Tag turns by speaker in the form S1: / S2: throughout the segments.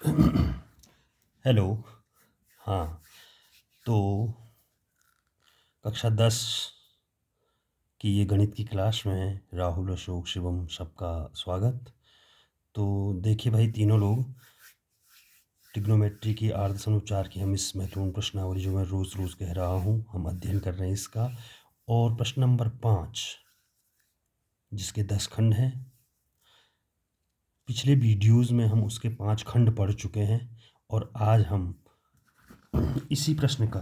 S1: Hello. हाँ, तो कक्षा 10 की ये गणित की क्लास में राहुल, अशोक, शिवम सबका स्वागत। तो देखिए भाई, तीनों लोग ट्रिग्नोमेट्री की आर्धसमुच्चार की हम इस महत्वपूर्ण प्रश्नावली जो मैं रोज़ रोज़ कह रहा हूँ, हम अध्ययन कर रहे हैं इसका। और प्रश्न नंबर 5, जिसके 10 खंड हैं, पिछले वीडियोज़ में हम उसके 5 खंड पढ़ चुके हैं। और आज हम इसी प्रश्न का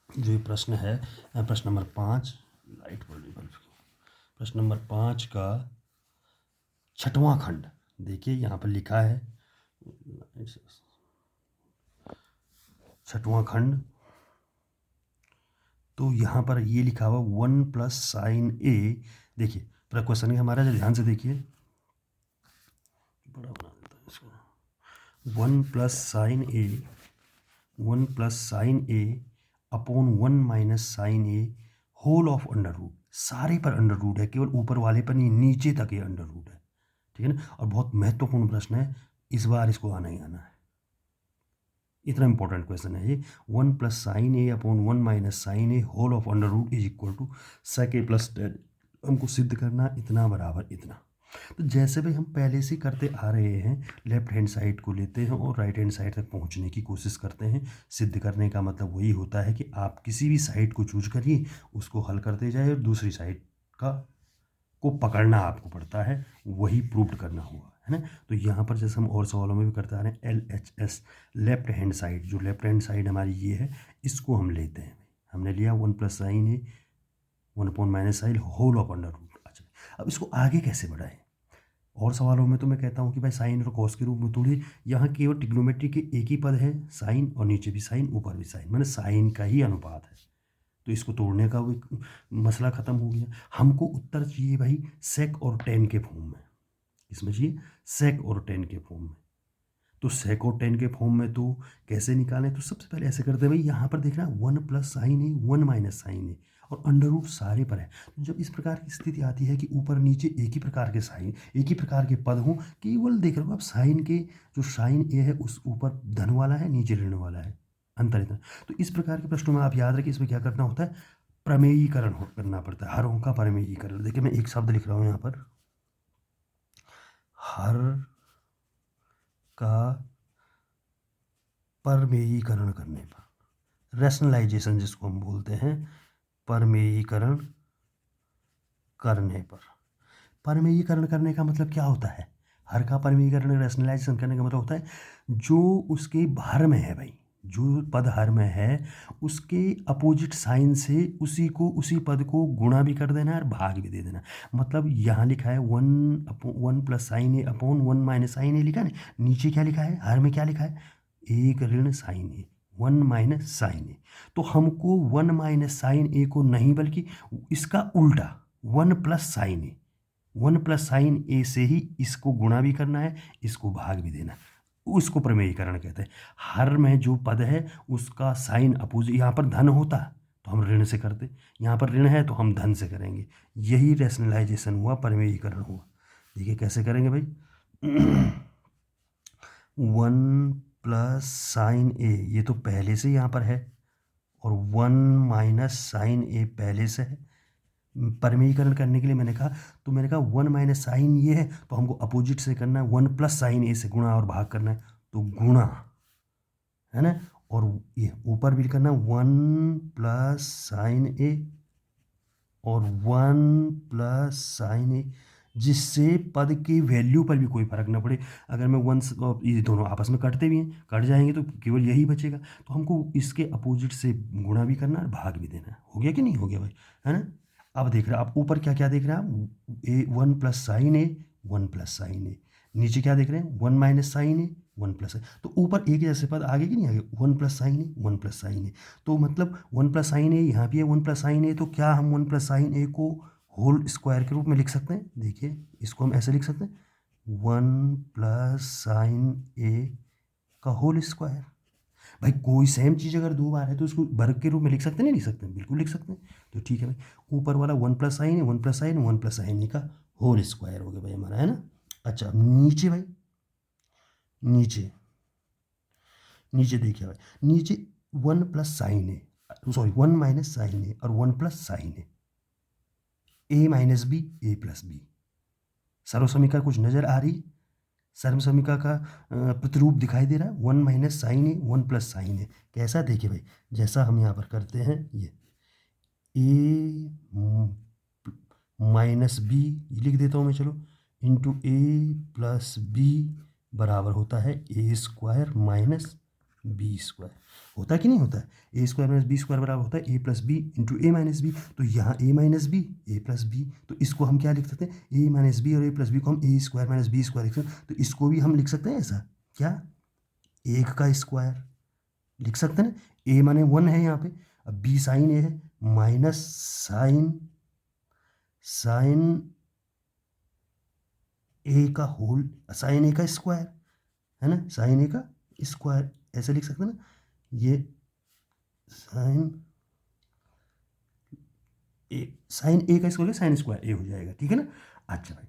S1: जो ये प्रश्न है, प्रश्न नंबर 5, लाइट पर बल्ब, प्रश्न नंबर 5 का 6वां खंड देखिए, यहाँ पर लिखा है 6वां खंड। तो यहाँ पर ये लिखा हुआ 1 प्लस साइन ए। देखिए पूरा क्वेश्चन है हमारा, ध्यान से देखिए, बड़ा बना देता है इसको। 1 plus sine A, 1 plus sine A upon 1 minus sine A whole of under root. सारे पर अंडर रूट है, केवल ऊपर वाले पर नहीं, नीचे तक ये अंडर रूट है। ठीक है ना। और बहुत महत्वपूर्ण प्रश्न है, इस बार इसको आना ही आना है, इतना इंपॉर्टेंट क्वेश्चन है ये। 1 plus sine A upon 1 minus sine A whole of under root is equal to sec A plus tan. हमको सिद्ध करना इतना बराबर इतना। तो जैसे भी हम पहले से करते आ रहे हैं, लेफ्ट हैंड साइड को लेते हैं और राइट हैंड साइड तक पहुंचने की कोशिश करते हैं। सिद्ध करने का मतलब वही होता है कि आप किसी भी साइड को चूज करिए, उसको हल करते जाए और दूसरी साइड का को पकड़ना आपको पड़ता है, वही प्रूव करना होगा, है ना। तो यहाँ पर जैसे हम और सवालों में भी करते आ रहे हैं, LHS लेफ्ट हैंड साइड, जो लेफ्ट हैंड साइड हमारी ये है, इसको हम लेते हैं। हमने लिया 1 plus sine A 1 upon minus sine whole of under root. अच्छा, अब इसको आगे कैसे बढ़ाएं। और सवालों में तो मैं कहता हूँ कि भाई साइन और कॉस के रूप में तोड़िए। यहाँ केवल ट्रिग्नोमेट्री के एक ही पद है, साइन, और नीचे भी साइन ऊपर भी साइन, मैंने साइन का ही अनुपात है। तो इसको तोड़ने का भी मसला ख़त्म हो गया। हमको उत्तर चाहिए भाई सेक और टेन के फॉर्म में। इसमें चाहिए सेक और टेन के फॉर्म में। तो सेक और टेन के फॉर्म में तो कैसे निकालें, तो सबसे पहले ऐसे करते हैं भाई, यहाँ पर देखना 1 प्लस साइन है 1 माइनस साइन है और अंडर रूट सारे पर है। तो जब इस प्रकार की स्थिति आती है कि ऊपर नीचे एक ही प्रकार के साइन, एक ही प्रकार के पद हों, केवल देख रहे हो आप साइन के जो साइन ए है उस ऊपर धन वाला है, नीचे ऋण वाला है, अंतर इतना। तो इस प्रकार के प्रश्नों में आप याद रखिए, इसमें क्या करना होता है, प्रमेयीकरण करना पड़ता है, हरों का प्रमेयीकरण। देखिए मैं एक शब्द लिख रहा हूँ यहाँ पर, हर का परमेयीकरण करने पर, रैशनलाइजेशन जिसको हम बोलते हैं, परमेयीकरण करने पर। परमेयीकरण करने का मतलब क्या होता है, हर का परमेयीकरण रैशनलाइजेशन करने का मतलब होता है जो उसके हर में है भाई, जो पद हर में है उसके अपोजिट साइन से उसी पद को गुणा भी कर देना है और भाग भी दे देना। मतलब यहाँ लिखा है 1 plus sine A upon 1 minus sine ए लिखा है ना, नीचे क्या लिखा है, हर में क्या लिखा है, एक ऋण साइन ए 1 माइनस साइन ए। तो हमको 1 माइनस साइन ए को नहीं, बल्कि इसका उल्टा 1 plus sine A, 1 plus sine ए से ही इसको गुणा भी करना है, इसको भाग भी देना, उसको प्रमेयीकरण कहते हैं। हर में जो पद है उसका साइन अपोजिट, यहाँ पर धन होता तो हम ऋण से करते, यहाँ पर ऋण है तो हम धन से करेंगे। यही रैशनलाइजेशन हुआ, प्रमेयीकरण हुआ। देखिए कैसे करेंगे भाई, 1 प्लस साइन ए ये तो पहले से यहाँ पर है, और 1 माइनस साइन ए पहले से है। परमीकरण करने के लिए मैंने कहा 1 माइनस साइन ये है तो हमको अपोजिट से करना है, 1 प्लस साइन ए से गुणा और भाग करना है, तो गुणा, है ना। और ये ऊपर भी करना 1 प्लस साइन ए और 1 प्लस साइन ए, जिससे पद की वैल्यू पर भी कोई फर्क ना पड़े। अगर मैं वन, ये दोनों आपस में कटते भी हैं, कट जाएंगे तो केवल यही बचेगा, तो हमको इसके अपोजिट से गुणा भी करना है, भाग भी देना है। हो गया कि नहीं हो गया भाई, है ना। अब देख रहे हैं आप ऊपर क्या क्या देख रहे हैं आप, ए 1 plus sine A 1 plus sine ए, नीचे क्या देख रहे हैं 1 माइनस साइन ए 1 प्लस, तो ऊपर एक जैसे पद आगे कि नहीं आगे, 1 plus sine A 1 plus sine ए। तो मतलब 1 प्लस साइन ए यहाँ भी है 1 प्लस साइन ए, तो क्या हम 1 प्लस साइन ए को होल स्क्वायर के रूप में लिख सकते हैं। देखिए इसको हम ऐसे लिख सकते हैं 1 प्लस साइन ए का होल स्क्वायर। भाई कोई सेम चीज़ अगर दो बार है तो उसको वर्ग के रूप में लिख सकते हैं, नहीं लिख सकते हैं, बिल्कुल लिख सकते हैं। तो ठीक है भाई, ऊपर वाला 1 plus sign 1 plus sign 1 plus sign का होल स्क्वायर हो गया भाई हमारा, है ना। अच्छा नीचे भाई, नीचे नीचे देखिए भाई, नीचे 1 प्लस साइन ए, सॉरी 1 माइनस साइन ए और 1 प्लस साइन ए माइनस बी, ए प्लस बी। सर्वसमीका कुछ नज़र आ रही? सर्वसमीका का प्रतिरूप दिखाई दे रहा है, 1 minus sine A 1 plus sine ए। कैसा? देखिए भाई, जैसा हम यहाँ पर करते हैं, ये ए माइनस बी लिख देता हूँ मैं, चलो, इंटू ए प्लस बी बराबर होता है ए स्क्वायर माइनस बी स्क्वायर। होता है कि नहीं होता है? ए स्क्वायर माइनस बी स्क्वायर बराबर होता है ए प्लस बी इंटू ए माइनस बी। तो यहाँ ए माइनस बी, ए प्लस बी, तो इसको हम क्या लिख सकते हैं? ए माइनस बी और ए प्लस बी को हम ए स्क्वायर माइनस बी स्क्वायर लिख सकते हैं। तो इसको भी हम लिख सकते हैं ऐसा, क्या? 1 का स्क्वायर लिख सकते हैं ना। ए माने 1 है यहाँ पे, अब बी साइन ए है, माइनस साइन ए का होल, साइन ए का स्क्वायर है ना, साइन ए का स्क्वायर ऐसे लिख सकते हैं ना। ये साइन ए का स्क्वायर साइन स्क्वायर ए हो जाएगा, ठीक है ना। अच्छा भाई,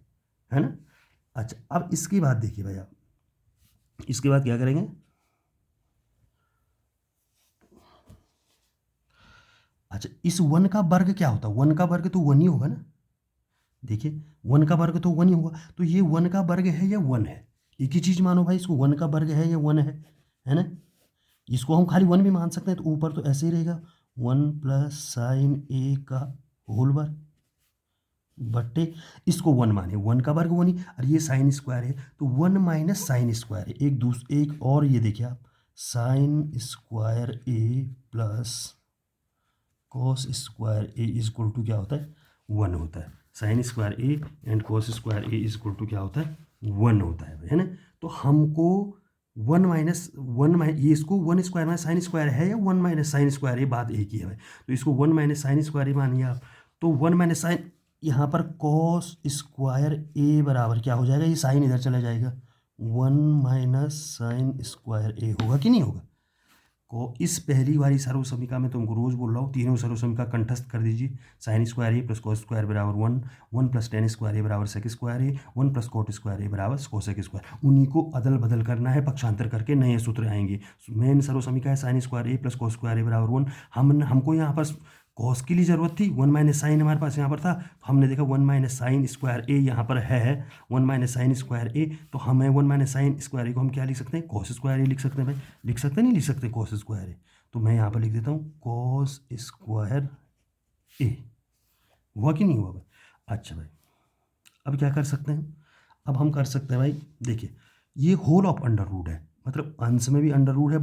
S1: है ना। अच्छा, अब इसके बाद देखिए भाई, आप इसके बाद क्या करेंगे? अच्छा, इस 1 का वर्ग क्या होता है? 1 का वर्ग तो 1 ही होगा ना। देखिए 1 का वर्ग तो 1 ही होगा, तो ये 1 का वर्ग है या 1 है? एक ही चीज़ मानो भाई, इसको 1 का वर्ग है या 1 है ना। इसको हम खाली 1 भी मान सकते हैं, तो ऊपर तो ऐसे ही रहेगा 1 प्लस साइन ए का होल वर्ग बट्टे, इसको 1 माने, 1 का वर्ग 1 ही, और ये साइन स्क्वायर है तो 1 माइनस साइन स्क्वायर है, एक और ये देखिए आप, sine square A plus cos square A is equal to क्या होता है? 1 होता है। Sine square A and cos square A is equal to क्या होता है? 1 होता है ना। तो हमको 1 माइनस ये इसको 1 स्क्वायर माइनस साइन स्क्वायर है या 1 माइनस साइन स्क्वायर, ये बात एक ही है भाई। तो इसको 1 माइनस साइन स्क्वायर ही मानिए आप, तो 1 माइनस साइन, यहाँ पर कॉस स्क्वायर ए बराबर क्या हो जाएगा? ये साइन इधर चला जाएगा, 1 माइनस साइन स्क्वायर ए होगा कि नहीं होगा? को इस पहली वाली सर्वसमीका में तुमको रोज बोल रहा हूँ, तीनों सर्वसमीका कंठस्थ कर दीजिए। Sign square A plus cos square बराबर 1, 1 प्लस टेन स्क्वायर ए बराबर सेक स्क्वायर ए, 1 प्लस कोट स्क्वायर ए बराबर कोसेक स्क्वायर। उन्हीं को अदल बदल करना है, पक्षांतर करके नए सूत्र आएंगे। मेन सर्वसमीका है sine square A plus cos square ए बराबर 1। हमको यहाँ पर कॉस की लिए ज़रूरत थी, 1 माइनस साइन हमारे पास यहाँ पर था, हमने देखा 1 माइनस साइन स्क्वायर ए यहाँ पर है, 1 माइनस साइन स्क्वायर ए, तो हमें 1 माइनस साइन स्क्वायर ए को हम क्या लिख सकते हैं? कॉस स्क्वायर ए लिख सकते हैं भाई। लिख सकते हैं, नहीं लिख सकते कॉस स्क्वायर ए? तो मैं यहाँ पर लिख देता हूँ कॉस स्क्वायर ए। हुआ कि नहीं हुआ भाई? अच्छा भाई, अब क्या कर सकते हैं? अब हम कर सकते हैं भाई, देखिए ये होल ऑफ अंडर रूट है, मतलब अंश में भी अंडर रूट है,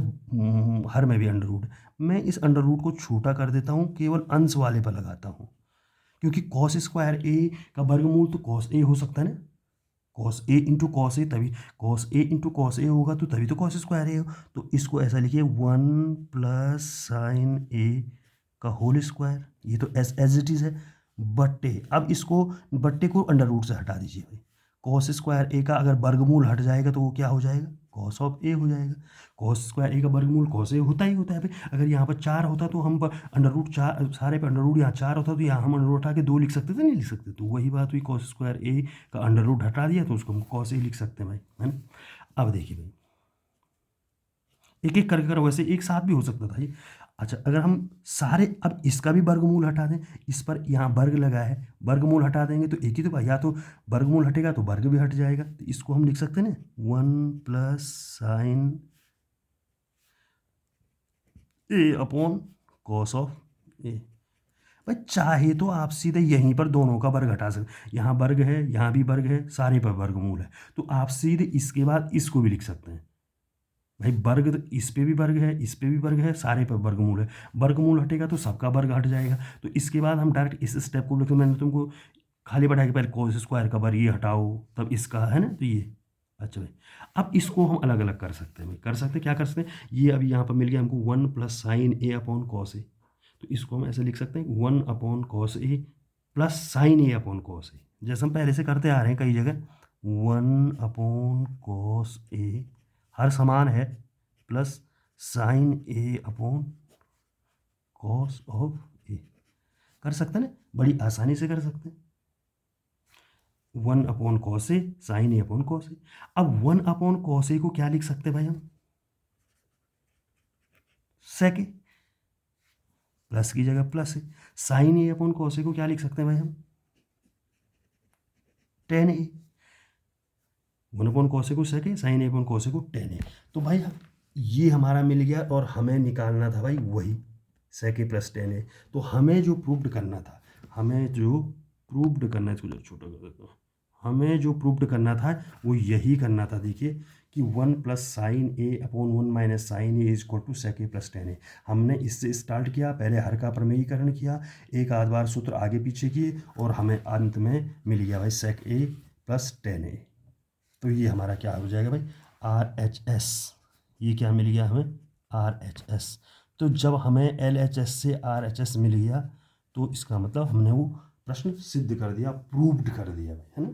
S1: हर में भी अंडर रूट है। मैं इस अंडर रूट को छोटा कर देता हूँ, केवल अंश वाले पर लगाता हूँ, क्योंकि कॉस स्क्वायर ए का वर्गमूल तो कॉस ए हो सकता है ना। Cos A into cos A, तभी cos A into cos A होगा, तो तभी तो कॉस स्क्वायर ए हो। तो इसको ऐसा लिखिए 1 प्लस साइन ए का होल स्क्वायर, ये तो एज इट इज़ है, बट्टे, अब इसको बट्टे को अंडर रूट से हटा दीजिए भाई। कॉस स्क्वायर ए का अगर वर्गमूल हट जाएगा तो वो क्या हो जाएगा? कॉस ऑफ ए हो जाएगा। कॉस स्क्वायर ए का वर्गमूल कॉस ए होता ही होता है भाई। अगर यहाँ पर 4 होता तो हम अंडर रूट 4, सारे पे अंडर रूट यहाँ 4 होता तो यहाँ हम अंडर रूट हटा के 2 लिख सकते थे, नहीं लिख सकते? तो वही बात हुई, कॉस स्क्वायर ए का अंडर रूट हटा दिया तो उसको हम कॉस ए लिख सकते हैं भाई, है ना। अब देखिए भाई, एक एक करके कर, वैसे एक साथ भी हो सकता था ये। अच्छा, अगर हम सारे, अब इसका भी वर्गमूल हटा दें, इस पर यहाँ वर्ग लगा है, वर्गमूल हटा देंगे तो एक ही तो, या तो वर्गमूल हटेगा तो वर्ग भी हट जाएगा, तो इसको हम लिख सकते हैं ना 1 plus sine A upon cos of A. भाई चाहे तो आप सीधे यहीं पर दोनों का वर्ग हटा सकते, यहाँ वर्ग है, यहाँ भी वर्ग है, सारे पर वर्गमूल है, तो आप सीधे इसके बाद इसको भी लिख सकते हैं भाई। वर्ग तो इस पे भी वर्ग है, इस पे भी वर्ग है, सारे पर वर्गमूल है, वर्गमूल हटेगा तो सबका वर्ग हट जाएगा। तो इसके बाद हम डायरेक्ट इस स्टेप को लिखते, मैंने तुमको खाली बैठा के पहले कोस स्क्वायर का वर्ग ये हटाओ, तब इसका, है ना, तो ये। अच्छा भाई, अब इसको हम अलग अलग कर सकते हैं भाई, कर सकते हैं, क्या कर सकते हैं? ये अभी यहाँ पर मिल गया हमको 1 plus sine A upon cos A, तो इसको हम ऐसे लिख सकते हैं 1 upon cos A plus sine A upon cos A, जैसे हम पहले से करते आ रहे हैं कई जगह, 1 अपॉन कॉस ए, हर समान है, plus sine A upon cos of A. कर सकते हैं ना, बड़ी आसानी से कर सकते हैं। 1 upon cos A sign A upon cos A. अब 1 अपॉन कॉस ए को क्या लिख सकते हैं भाई हम, सेक ए, प्लस की जगह प्लस है। Sign A upon cos A को क्या लिख सकते हैं भाई हम, ten A. 1 upon cos A को सेक ए, sign A upon cos A को टेन ए। तो भाई ये हमारा मिल गया और हमें निकालना था भाई वही सेक ए प्लस टेन ए। तो हमें जो प्रूव्ड करना था, हमें जो प्रूव्ड करना है, इसको जो छोटा कर देता हूँ, हमें जो प्रूव्ड करना था वो यही करना था। देखिए कि 1 plus sine A upon 1 minus sine A is equal to sec A plus tan A. हमने इससे स्टार्ट किया, पहले हर का प्रमेयीकरण किया, एक आध बार सूत्र आगे पीछे किए और हमें अंत में मिल गया भाई सेक ए प्लस टेन ए। तो ये हमारा क्या हो जाएगा भाई, आर एच एस। ये क्या मिल गया हमें, आर एच एस। तो जब हमें एल एच एस से आर एच एस मिल गया तो इसका मतलब हमने वो प्रश्न सिद्ध कर दिया, प्रूव्ड कर दिया भाई, है ना।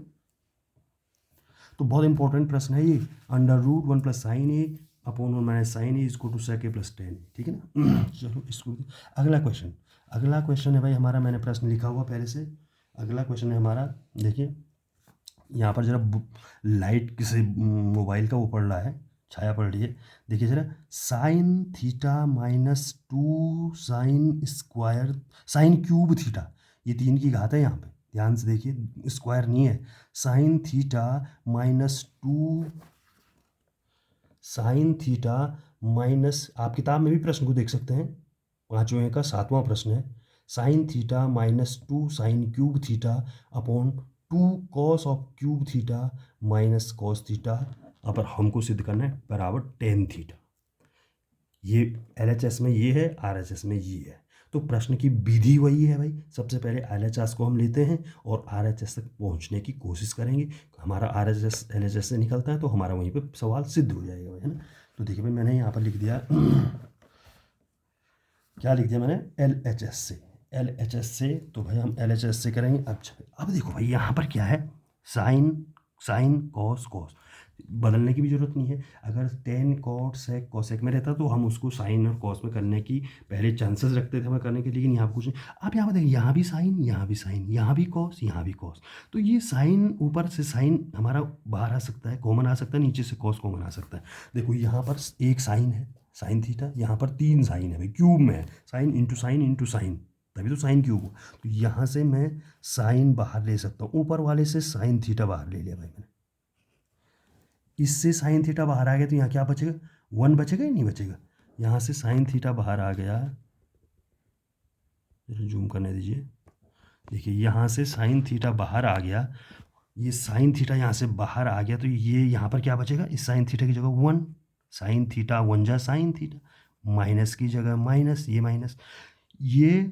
S1: तो बहुत इंपॉर्टेंट प्रश्न है ये, under root 1 plus sine A upon 1 minus sine A is to sec A plus tan A, ठीक है ना। चलो इसको अगला क्वेश्चन है भाई हमारा, मैंने प्रश्न लिखा हुआ पहले से। अगला क्वेश्चन है हमारा, देखिए यहाँ पर जरा लाइट किसी मोबाइल का वो पड़ रहा है, छाया पड़ रही है। देखिए जरा, sine theta minus 2 sine square sine cube theta, ये 3 की घात है यहाँ पे, ध्यान से देखिए, स्क्वायर नहीं है। Sine theta minus 2 sine theta minus, आप किताब में भी प्रश्न को देख सकते हैं, 5वें का 7वां प्रश्न है। Sine theta minus 2 sine cube theta upon 2 cos of cube theta minus cos theta, अब हमको सिद्ध करना है बराबर टेन थीटा। ये एलएचएस में ये है, आरएचएस में ये है। तो प्रश्न की विधि वही है भाई, सबसे पहले एलएचएस को हम लेते हैं और आरएचएस तक पहुंचने की कोशिश करेंगे। हमारा आरएचएस एलएचएस से निकलता है तो हमारा वहीं पे सवाल सिद्ध हो जाएगा भाई, है ना। तो देखिए भाई मैंने यहाँ पर लिख दिया क्या लिख दिया मैंने, एलएचएस से। तो भाई हम एलएचएस से करेंगे। अच्छा अब देखो भाई यहाँ पर क्या है, साइन कॉस बदलने की भी जरूरत नहीं है। अगर टेन कॉट सेक कोसेक में रहता तो हम उसको साइन और कॉस में करने की पहले चांसेस रखते थे हमें करने के, लेकिन यहाँ पर कुछ नहीं। आप यहाँ पर देखिए, यहाँ भी साइन, यहाँ भी साइन, यहाँ भी कॉस, यहाँ भी कॉस। तो ये साइन ऊपर से साइन हमारा बाहर आ सकता है, कॉमन आ सकता है, नीचे से कॉस कॉमन आ सकता है। देखो यहाँ पर एक साइन है, साइन थीटा, यहाँ पर 3 साइन है भाई, क्यूब में है, साइन इंटू साइन, तभी तो साइन क्यूब हो। तो यहाँ से मैं साइन बाहर ले सकता हूँ, ऊपर वाले से साइन थीटा बाहर ले लिया भाई मैंने, इससे साइन थीटा बाहर आ गया तो यहाँ क्या बचेगा, 1 बचेगा या नहीं बचेगा। यहाँ से साइन थीटा बाहर आ गया, जूम करने दीजिए, देखिए यहाँ से साइन थीटा बाहर आ गया, ये साइन थीटा यहाँ से बाहर आ गया तो ये यहाँ पर क्या बचेगा, इस साइन थीटा की जगह 1, साइन थीटा 1 जा साइन थीटा, माइनस की जगह माइनस, ये माइनस, ये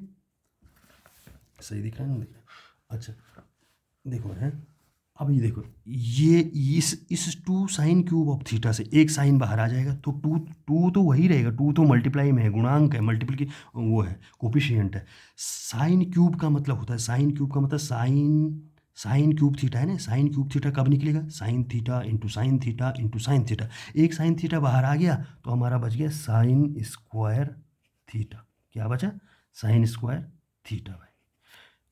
S1: सही दिख रहा है, नहीं दिख रहा। अच्छा देखो है, अब ये देखो, ये इस 2 साइन क्यूब ऑफ थीटा से एक साइन बाहर आ जाएगा तो 2 तो वही रहेगा, 2 तो मल्टीप्लाई में है, गुणांक है, मल्टीपल की वो है, कोफिशिएंट है। साइन क्यूब का मतलब होता है, साइन क्यूब का मतलब साइन क्यूब थीटा है ना, साइन क्यूब थीटा कब निकलेगा, sine theta into sine theta into sine theta. एक साइन थीटा बाहर आ गया तो हमारा बच गया साइन स्क्वायर थीटा, क्या बचा, साइन स्क्वायर थीटा भाई।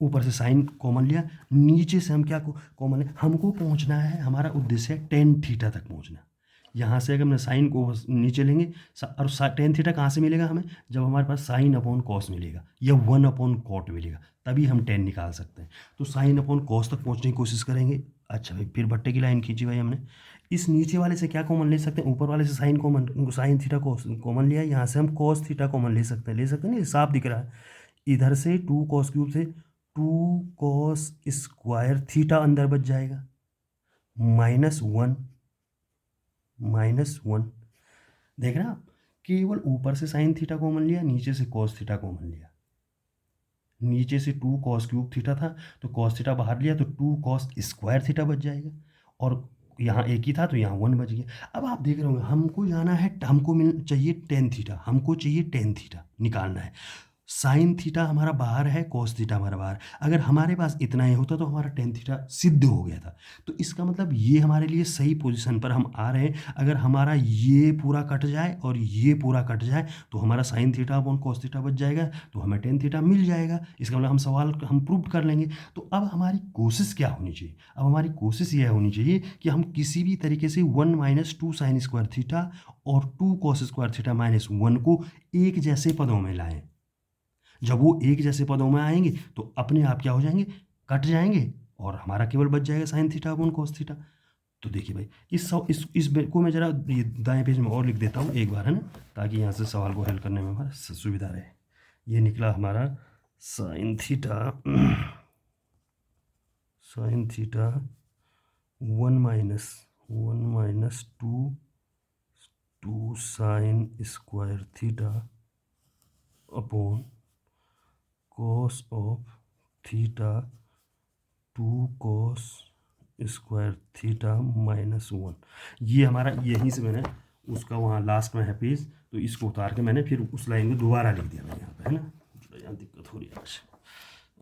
S1: ऊपर से साइन कॉमन लिया, नीचे से हम क्या कॉमन है, हमको पहुंचना है, हमारा उद्देश्य है टेन थीटा तक पहुंचना। यहाँ से अगर हमने साइन को नीचे लेंगे और टेन थीटा कहाँ से मिलेगा हमें, जब हमारे पास साइन अपॉन कॉस मिलेगा या 1 अपॉन कॉट मिलेगा, तभी हम 10 निकाल सकते हैं। तो साइन अपॉन कॉस तक पहुँचने की कोशिश करेंगे। अच्छा भाई फिर बट्टे की लाइन खींची भाई हमने, इस नीचे वाले से क्या कॉमन ले सकते हैं, ऊपर वाले से साइन थीटा कॉमन लिया, यहाँ से हम कॉस थीटा कॉमन ले सकते हैं नहीं, साफ दिख रहा है। इधर से 2 कॉस क्यूब से 2 कॉस स्क्वायर थीटा अंदर बच जाएगा, -1 देख रहे हैं आप, केवल ऊपर से साइन थीटा कॉमन लिया, नीचे से कॉस थीटा कॉमन लिया। नीचे से 2 कॉस क्यूब थीटा था तो कॉस थीटा बाहर लिया तो 2 कॉस स्क्वायर थीटा बच जाएगा, और यहाँ एक ही था तो यहाँ 1 बच गया। अब आप देख रहे होंगे, हमको जाना है, हमको चाहिए टेन थीटा, हमको चाहिए टेन थीटा निकालना है। साइन थीटा हमारा बाहर है, कॉस थीटा हमारा बाहर। अगर हमारे पास इतना ही होता तो हमारा टेन थीटा सिद्ध हो गया था। तो इसका मतलब ये हमारे लिए सही पोजीशन पर हम आ रहे हैं। अगर हमारा ये पूरा कट जाए और ये पूरा कट जाए तो हमारा sign theta upon cos theta बच जाएगा, तो हमें टेन थीटा मिल जाएगा। इसका मतलब हम सवाल हम प्रूव कर लेंगे। तो अब हमारी कोशिश क्या होनी चाहिए? अब हमारी कोशिश यह होनी चाहिए कि हम किसी भी तरीके से 1 माइनस 2 साइन स्क्वायर थीटा और 2 कॉस स्क्वायर थीटा माइनस 1 को एक जैसे पदों में लाएं। जब वो एक जैसे पदों में आएंगे तो अपने आप क्या हो जाएंगे, कट जाएंगे, और हमारा केवल बच जाएगा sign theta upon cos theta. तो देखिए भाई, इस को मैं जरा ये दाएं पेज में और लिख देता हूँ एक बार, है ना, ताकि यहाँ से सवाल को हल करने में हमारा सुविधा रहे। ये निकला हमारा sine theta sine theta 1 minus 2 sign square theta upon cos of theta 2 cos square theta minus 1। ये हमारा यहीं से मैंने उसका वहाँ लास्ट में है पेज, तो इसको उतार के मैंने फिर उस लाइन में दोबारा लिख दिया मैं यहाँ पे, है ना। यहाँ दिक्कत हो रही है आज।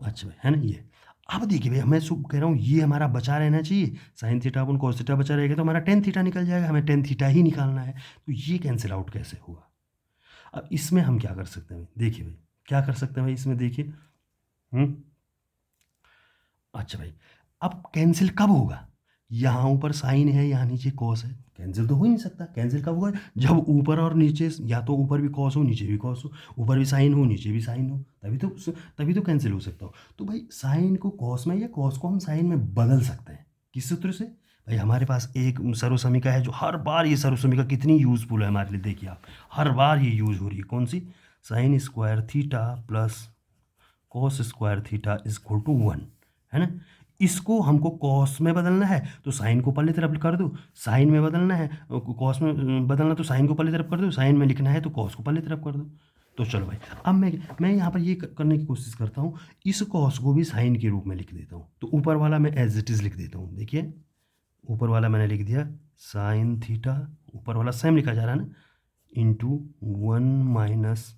S1: अच्छा भाई, है ना ये। अब देखिए भाई, मैं सब कह रहा हूँ ये हमारा बचा रहना चाहिए। साइन थीटा अपन कॉस थीटा बचा रहेगा तो हमारा टेन थीटा निकल जाएगा। हमें टेन थीटा ही निकालना है, तो ये कैंसिल आउट कैसे होगा? अब इसमें हम क्या कर सकते हैं भाई? देखिए भाई, क्या कर सकते हैं भाई इसमें, देखिए। अच्छा भाई, अब कैंसिल कब होगा? यहाँ ऊपर साइन है, यहाँ नीचे कॉस है, कैंसिल तो हो ही नहीं सकता। कैंसिल कब होगा? जब ऊपर और नीचे, या तो ऊपर भी कॉस हो नीचे भी कॉस हो, ऊपर भी साइन हो नीचे भी साइन हो, तभी तो कैंसिल हो सकता हो। तो भाई साइन को कॉस में या कॉस को हम साइन में बदल सकते हैं। किस सूत्र से? भाई हमारे पास एक सर्वसमीका है जो हर बार, ये सर्वसमीका कितनी यूजफुल है हमारे लिए, देखिए आप, हर बार ये यूज हो रही है। कौन सी? Sine square theta plus cos square theta is equal to 1, है ना। इसको हमको कॉस में बदलना है तो साइन को पहले तरफ कर दो, साइन में बदलना है कॉस में बदलना तो साइन को पहले तरफ कर दो, साइन में लिखना है तो कॉस को पहले तरफ कर दो। तो चलो भाई, अब मैं यहाँ पर ये करने की कोशिश करता हूँ, इस कॉस को भी साइन के रूप में लिख देता हूँ। तो ऊपर वाला मैं एज इट इज़ लिख देता हूँ। देखिए, ऊपर वाला मैंने लिख दिया साइन थीटा, ऊपर वाला सेम लिखा जा रहा है ना, into 1 minus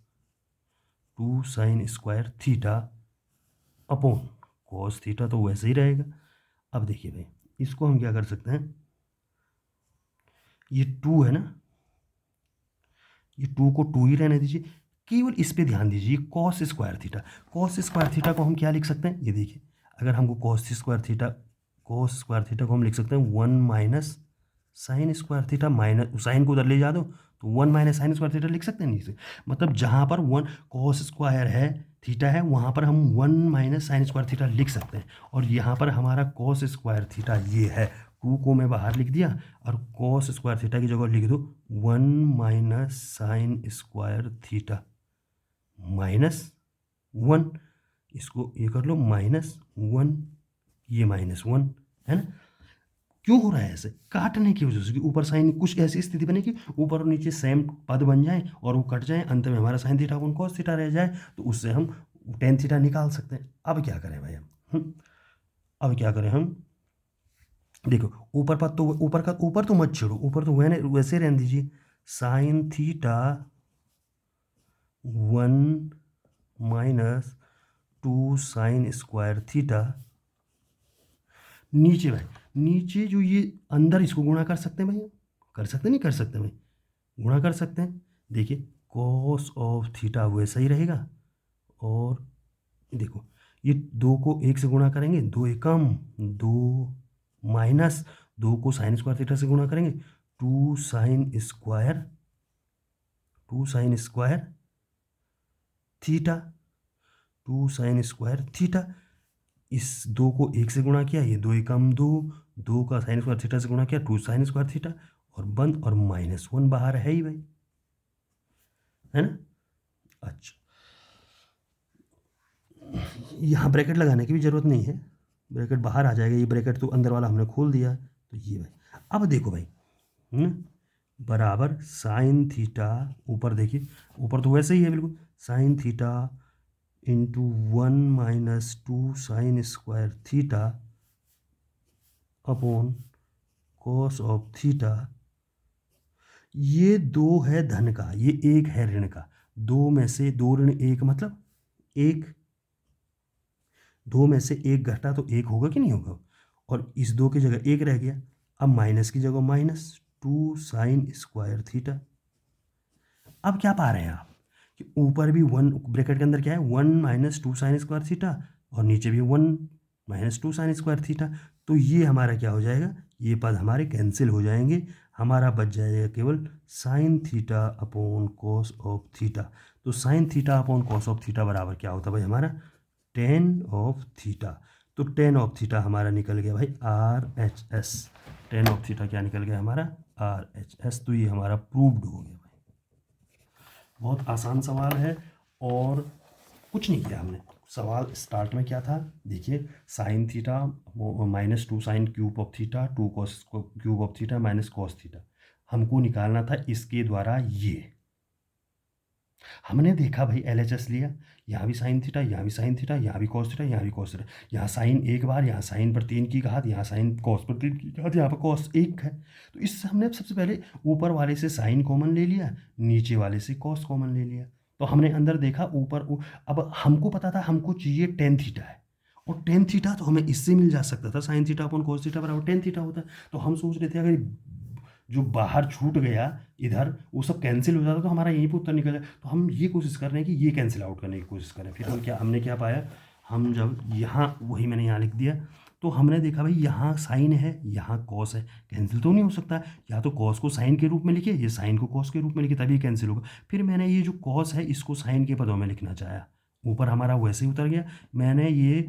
S1: 2 sign square theta upon cos theta, तो वैसे ही रहेगा। अब देखिए भाई, इसको हम क्या कर सकते हैं, ये 2 है ना, ये 2 को 2 ही रहने दीजिए, केवल इस पे ध्यान दीजिए, cos square theta. Cos square theta को हम क्या लिख सकते हैं, ये देखिए, अगर हमको कॉस स्क्वायर थीटा को हम लिख सकते हैं 1 minus sine square theta, minus sine को उधर ले जा दो तो 1 माइनस साइन स्क्वायर थीटा लिख सकते हैं नीचे। मतलब जहाँ पर 1 कॉस स्क्वायर है थीटा है, वहाँ पर हम 1 माइनस साइन स्क्वायर थीटा लिख सकते हैं। और यहाँ पर हमारा कॉस स्क्वायर थीटा ये है, 2 को मैं बाहर लिख दिया और कॉस स्क्वायर थीटा की जगह लिख दो 1 minus sine square theta minus 1। इसको ये कर लो -1, ये -1, है ना। क्यों हो रहा है ऐसे? काटने की वजह से, कि ऊपर साइन, कुछ ऐसी स्थिति बने कि ऊपर और नीचे सेम पद बन जाए और वो कट जाए, अंत में हमारा sign theta upon cos theta रह जाए, तो उससे हम टेन थीटा निकाल सकते हैं। अब क्या करें भाई हम? अब क्या करें हम? देखो, ऊपर पद तो ऊपर तो मत छोड़ो, ऊपर तो वैसे रहने दीजिए, sine theta 1 minus 2 sign square theta. नीचे भाई, नीचे जो ये अंदर, इसको गुणा कर सकते हैं भाई, कर सकते नहीं कर सकते भाई, गुणा कर सकते हैं। देखिए, कॉस ऑफ थीटा वैसा ही रहेगा, और देखो ये 2 को 1 से गुणा करेंगे, 2 एकम 2, माइनस 2 को साइन स्क्वायर थीटा से गुणा करेंगे, 2 sign square theta, 2 sign square theta. इस 2 को 1 से गुणा किया, ये 2 एकम 2, 2 का साइन स्क्वायर थीटा से गुणा किया, 2 साइन स्क्वायर थीटा, और बंद, और -1 बाहर है ही भाई, है ना। अच्छा, यहाँ ब्रैकेट लगाने की भी ज़रूरत नहीं है, ब्रैकेट बाहर आ जाएगा, ये ब्रैकेट तो अंदर वाला हमने खोल दिया। तो ये भाई, अब देखो भाई, बराबर साइन थीटा, ऊपर देखिए, ऊपर तो वैसे ही है बिल्कुल, sine theta into 1 minus 2 sign square theta upon cos of theta. ये 2 है धन का, ये 1 है ऋण का, 2 में से 2 ऋण 1 मतलब एक, दो में से एक घटा तो एक होगा कि नहीं होगा, और इस दो की जगह एक रह गया। अब माइनस की जगह माइनस 2 साइन स्क्वायर थीटा। अब क्या पा रहे हैं आप कि ऊपर भी वन, ब्रैकेट के अंदर क्या है, 1 माइनस 2 साइन स्क्वायर थीटा, और नीचे भी 1 माइनस 2 साइन स्क्वायर थीटा। तो ये हमारा क्या हो जाएगा, ये पद हमारे कैंसिल हो जाएंगे, हमारा बच जाएगा केवल sine theta upon cos of theta. तो sine theta upon cos of theta बराबर क्या होता है भाई हमारा, टेन ऑफ थीटा। तो टेन ऑफ थीटा हमारा निकल गया भाई RHS। टेन ऑफ थीटा क्या निकल गया हमारा, RHS। तो ये हमारा प्रूव्ड हो गया भाई। बहुत आसान सवाल है और कुछ नहीं किया हमने। सवाल स्टार्ट में क्या था, देखिए, sine theta minus 2 sine cube of theta 2 cos cube of theta minus cos theta हमको निकालना था। इसके द्वारा ये हमने देखा भाई, LHS लिया, यहाँ भी साइन थीटा, यहाँ भी साइन थीटा, यहाँ भी कॉस थीटा, यहाँ भी कॉस थीटा, यहाँ साइन एक बार, यहाँ साइन पर 3 की घात, यहाँ साइन कॉस पर 3 की घात, यहाँ पर कॉस 1 है। तो इससे हमने सबसे पहले ऊपर वाले से साइन कॉमन ले लिया, नीचे वाले से कॉस कॉमन ले लिया। तो हमने अंदर देखा ऊपर, अब हमको पता था हमको चाहिए टेन थीटा है, और टेन थीटा तो हमें इससे मिल जा सकता था, sign theta upon cos theta बराबर टेन थीटा होता है। तो हम सोच रहे थे अगर जो बाहर छूट गया इधर वो सब कैंसिल हो जाता तो हमारा यहीं पर उत्तर निकल जाए। तो हम ये कोशिश कर रहे हैं कि ये कैंसिल आउट करने की कोशिश करें। फिर हमने क्या पाया, हम जब यहाँ, वही मैंने यहाँ लिख दिया, तो हमने देखा भाई यहाँ साइन है, यहाँ कॉस है, कैंसिल तो नहीं हो सकता। या तो कॉस को साइन के रूप में लिखे, ये साइन को कॉस के रूप में लिखे, तभी कैंसिल होगा। फिर मैंने ये जो कॉस है इसको साइन के पदों में लिखना चाहा, ऊपर हमारा वैसे ही उतर गया। मैंने ये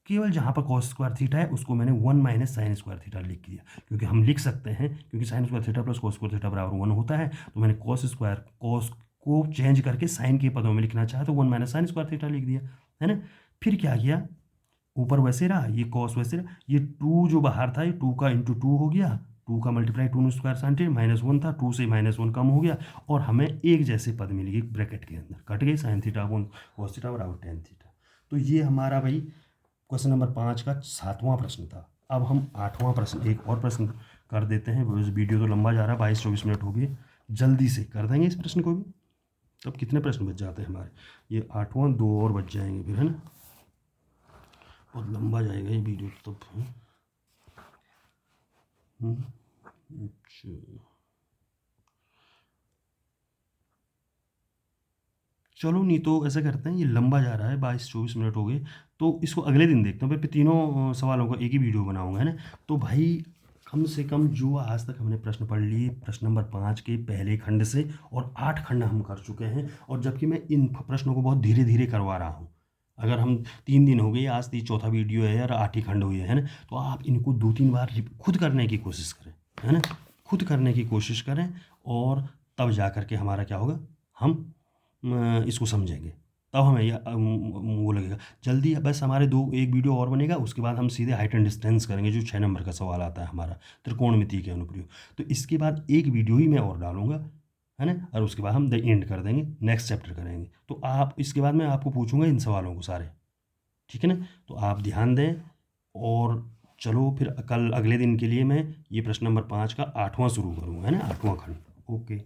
S1: केवल जहाँ पर कॉस स्क्वायर थीटा है उसको मैंने 1 माइनस साइन स्क्वायर थीटा लिख दिया, क्योंकि हम लिख सकते हैं, क्योंकि sign square theta plus cos square theta बराबर 1 होता है। तो मैंने कॉस स्क्वायर, कॉस को चेंज करके साइन के पदों में लिखना चाहा तो 1 माइनस साइन स्क्वायर थीटा लिख दिया, है ना। फिर क्या किया, ऊपर वैसे रहा, ये कॉस वैसे रहा, ये 2 जो बाहर था ये 2 का इंटू 2 हो गया, 2 का मल्टीप्लाई 2 स्क्वायर साइन थीटा, -1 था, 2 से -1 कम हो गया, और हमें एक जैसे पद मिल गए ब्रैकेट के अंदर, कट गए sign theta upon cos theta बराबर टेन थीटा। तो ये हमारा भाई क्वेश्चन नंबर 5 का 7वां प्रश्न था। अब हम 8वां प्रश्न, एक और प्रश्न कर देते हैं। वीडियो तो लंबा जा रहा है, 22-24 मिनट हो गए, जल्दी से कर देंगे इस प्रश्न को भी। तब कितने प्रश्न बच जाते हैं हमारे, ये 8वां, 2 और बच जाएंगे फिर, है ना। बहुत लंबा जाएगा ये वीडियो तब। अच्छा, चलो, नहीं तो ऐसा करते हैं, ये लंबा जा रहा है, 22-24 मिनट हो गए, तो इसको अगले दिन देखते हैं। फिर तीनों सवालों का एक ही वीडियो बनाऊंगा, है ना। तो भाई कम से कम जो आज तक हमने प्रश्न पढ़ लिए, प्रश्न नंबर 5 के पहले खंड से, और 8 खंड हम कर चुके हैं, और जबकि मैं इन प्रश्नों को बहुत धीरे धीरे करवा रहा हूँ। अगर हम 3 दिन हो गए, आज 4था वीडियो है और 8 ही खंड हुए, है ना, तो आप इनको 2-3 बार खुद करने की कोशिश करें, है ना, खुद करने की कोशिश करें, और तब जा कर के हमारा क्या होगा, हम इसको समझेंगे, तब हमें यह वो लगेगा जल्दी। बस हमारे एक वीडियो और बनेगा, उसके बाद हम सीधे हाइट एंड डिस्टेंस करेंगे, जो 6 नंबर का सवाल आता है हमारा, त्रिकोणमिति के अनुप्रयोग। तो इसके बाद एक वीडियो ही मैं और डालूंगा, है ना, और उसके बाद हम द एंड कर देंगे, नेक्स्ट चैप्टर करेंगे। तो आप इसके बाद मैं आपको पूछूंगा इन सवालों को सारे, ठीक है ना। तो आप ध्यान दें, और चलो फिर कल अगले दिन के लिए मैं ये प्रश्न नंबर 5 का 8वां शुरू करूँगा, है ना, 8वां खंड। ओके।